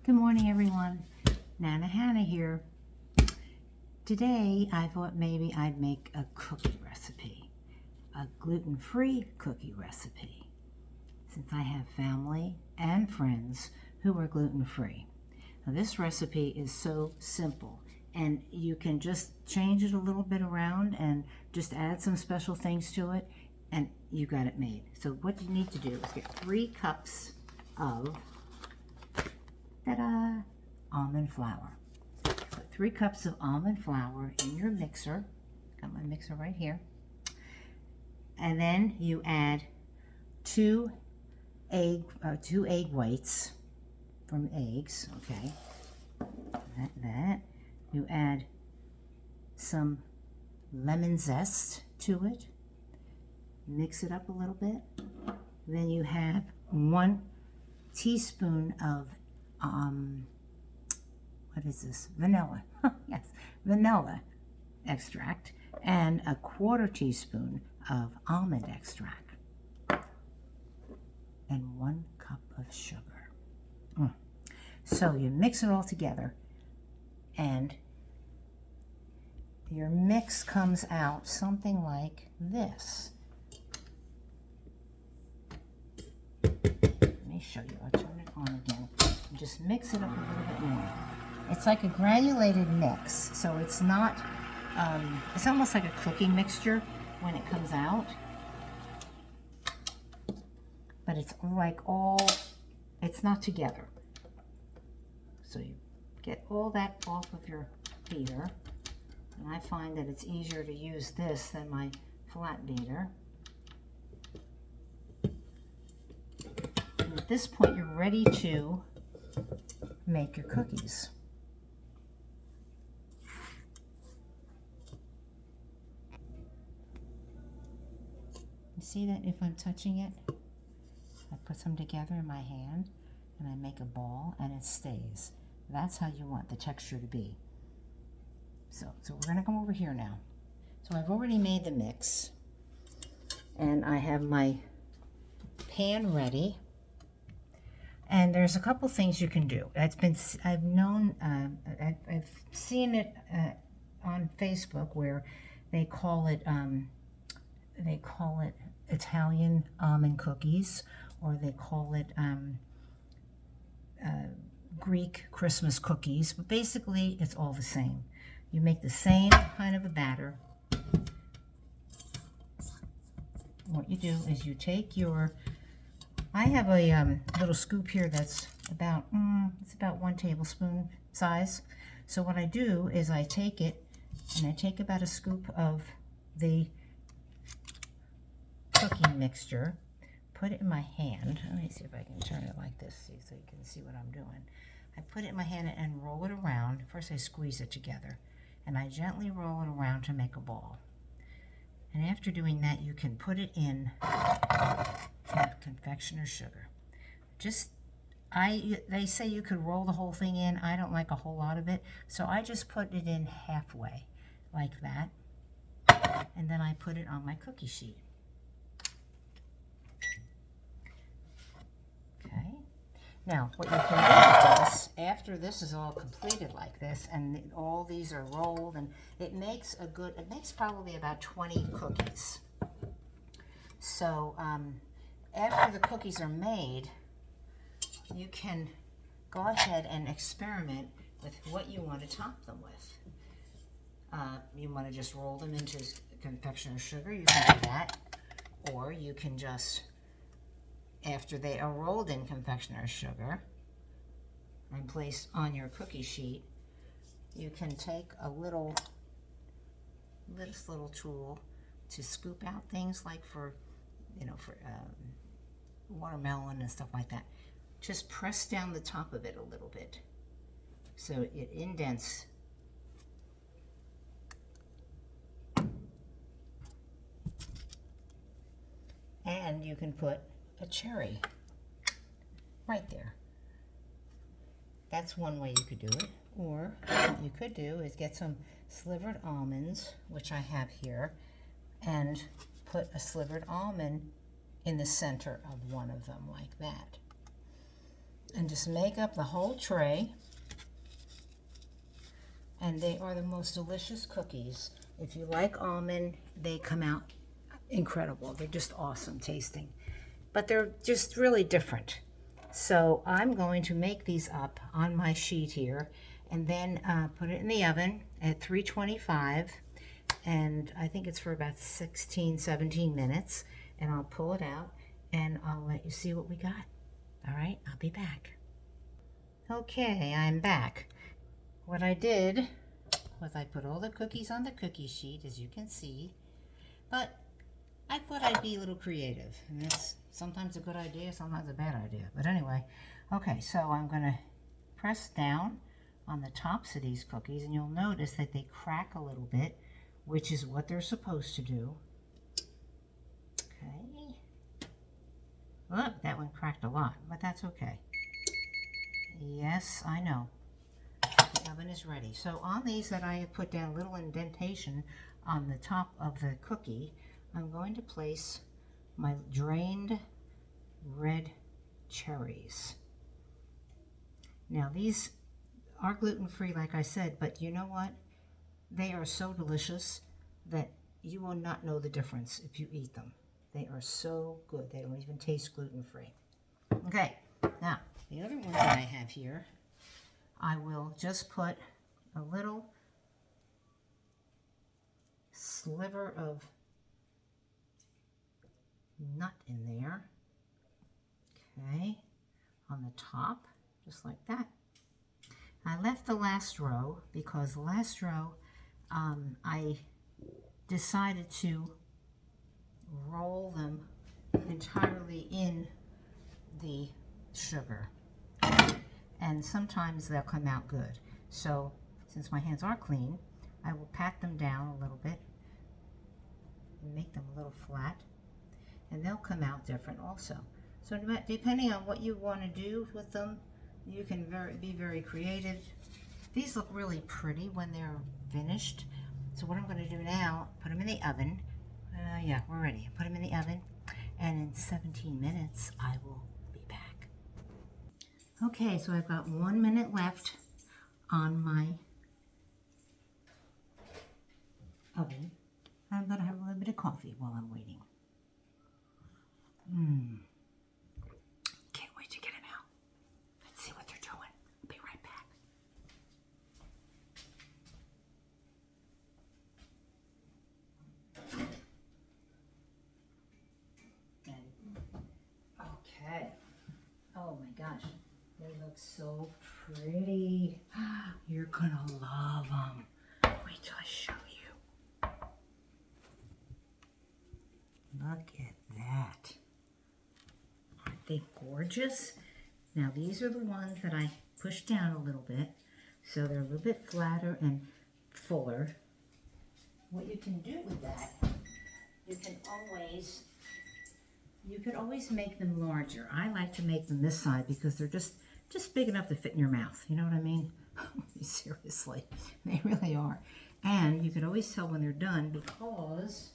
Good morning, everyone. Nana Hannah here. Today, I thought maybe I'd make a cookie recipe, a gluten-free cookie recipe, since I have family and friends who are gluten-free. Now, this recipe is so simple, and you can just change it a little bit around and just add some special things to it, and you got it made. So what you need to do is get 3 cups of almond flour. Put 3 cups of almond flour in your mixer. Got my mixer right here. And then you add 2 egg whites from eggs. Okay. That. You add some lemon zest to it. Mix it up a little bit. Then you have 1 teaspoon of what is this? Vanilla. Yes, vanilla extract, and a 1/4 teaspoon of almond extract, and 1 cup of sugar. So you mix it all together, and your mix comes out something like this. Let me show you. I'll turn it on again. Just mix it up a little bit more. It's like a granulated mix, so it's not, it's almost like a cookie mixture when it comes out. But it's like it's not together. So you get all that off of your beater. And I find that it's easier to use this than my flat beater. And at this point, you're ready to make your cookies. You see that if I'm touching it, I put some together in my hand and I make a ball and it stays. That's how you want the texture to be. So we're going to come over here now. So I've already made the mix and I have my pan ready. And there's a couple things you can do. I've seen it on Facebook where they call it Italian almond cookies, or they call it Greek Christmas cookies. But basically, it's all the same. You make the same kind of a batter. What you do is you take your, I have a little scoop here that's about, it's about 1 tablespoon size. So what I do is I take it, and I take about a scoop of the cookie mixture, put it in my hand. Let me see if I can turn it like this so you can see what I'm doing. I put it in my hand and roll it around. First I squeeze it together, and I gently roll it around to make a ball. And after doing that, you can put it in confectioner's sugar. They say you could roll the whole thing in. I don't like a whole lot of it, so I just put it in halfway, like that. And then I put it on my cookie sheet. Okay. Now, what you can do with this, after this is all completed like this, and all these are rolled, and it makes probably about 20 cookies. So, after the cookies are made, you can go ahead and experiment with what you want to top them with. You want to just roll them into confectioner's sugar, you can do that. Or you can just, after they are rolled in confectioner's sugar and placed on your cookie sheet, you can take this little tool to scoop out things like for watermelon and stuff like that. Just press down the top of it a little bit so it indents. And you can put a cherry right there. That's one way you could do it. Or what you could do is get some slivered almonds, which I have here, and put a slivered almond in the center of one of them like that. and just make up the whole tray. And they are the most delicious cookies. If you like almond, they come out incredible. They're just awesome tasting. But they're just really different. So I'm going to make these up on my sheet here and then put it in the oven at 325. And I think it's for about 16, 17 minutes. And I'll pull it out and I'll let you see what we got. All right, I'll be back. Okay, I'm back. What I did was I put all the cookies on the cookie sheet, as you can see, but I thought I'd be a little creative, and that's sometimes a good idea, sometimes a bad idea. But anyway, okay, so I'm going to press down on the tops of these cookies, and you'll notice that they crack a little bit, which is what they're supposed to do. Okay. Look, that one cracked a lot, but that's okay. Yes, I know. The oven is ready. So on these that I have put down a little indentation on the top of the cookie, I'm going to place my drained red cherries. Now these are gluten-free, like I said, but you know what? They are so delicious that you will not know the difference if you eat them. They are so good. They don't even taste gluten-free. Okay, now the other ones that I have here, I will just put a little sliver of nut in there. Okay, on the top, just like that. I left the last row because the last row I decided to roll them entirely in the sugar, and sometimes they'll come out good. So since my hands are clean, I will pat them down a little bit and make them a little flat, and they'll come out different also. So depending on what you want to do with them, you can be very creative. These look really pretty when they're finished. So what I'm going to do now, put them in the oven. Yeah, we're ready. Put them in the oven, and in 17 minutes, I will be back. Okay, so I've got 1 minute left on my oven. I'm going to have a little bit of coffee while I'm waiting. Can't wait to get them out. Let's see what they're doing. I'll be right back. Okay. Oh my gosh. They look so pretty. You're gonna love them. Wait till I show you. Look at that. Aren't they gorgeous? Now these are the ones that I pushed down a little bit, so they're a little bit flatter and fuller. What you can do with that, you could always make them larger. I like to make them this side because they're just big enough to fit in your mouth. You know what I mean? Seriously, they really are. And you could always tell when they're done because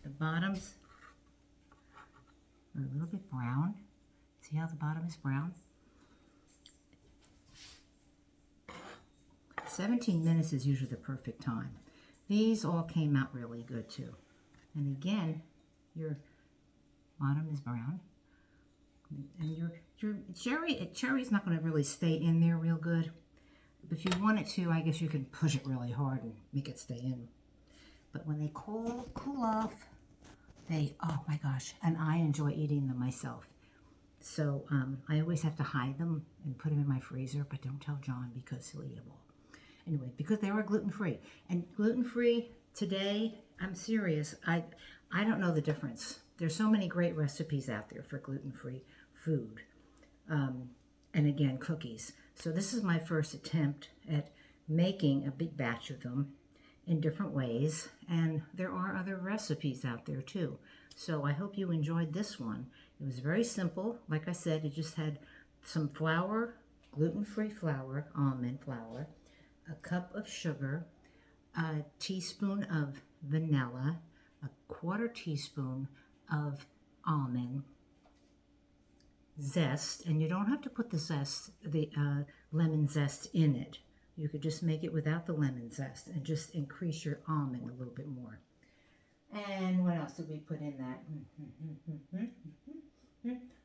the bottoms are a little bit brown. See how the bottom is brown? 17 minutes is usually the perfect time. These all came out really good too. And again, your bottom is brown. And your cherry's not going to really stay in there real good. If you want it to, I guess you can push it really hard and make it stay in. But when they cool off, oh my gosh, and I enjoy eating them myself. So I always have to hide them and put them in my freezer, but don't tell John because he'll eat them all. Anyway, because they are gluten-free. And gluten-free today, I'm serious, I don't know the difference. There's so many great recipes out there for gluten-free food. And again, cookies. So this is my first attempt at making a big batch of them in different ways. And there are other recipes out there too. So I hope you enjoyed this one. It was very simple. Like I said, it just had some flour, gluten-free flour, almond flour, a cup of sugar, a teaspoon of vanilla, a 1/4 teaspoon of almond, zest, and you don't have to put the lemon zest in it. You could just make it without the lemon zest and just increase your almond a little bit more. And what else did we put in that?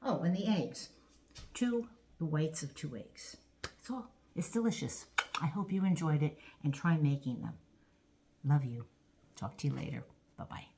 Oh, and the eggs. The whites of 2 eggs. That's all. It's delicious. I hope you enjoyed it and try making them. Love you. Talk to you later. Bye-bye.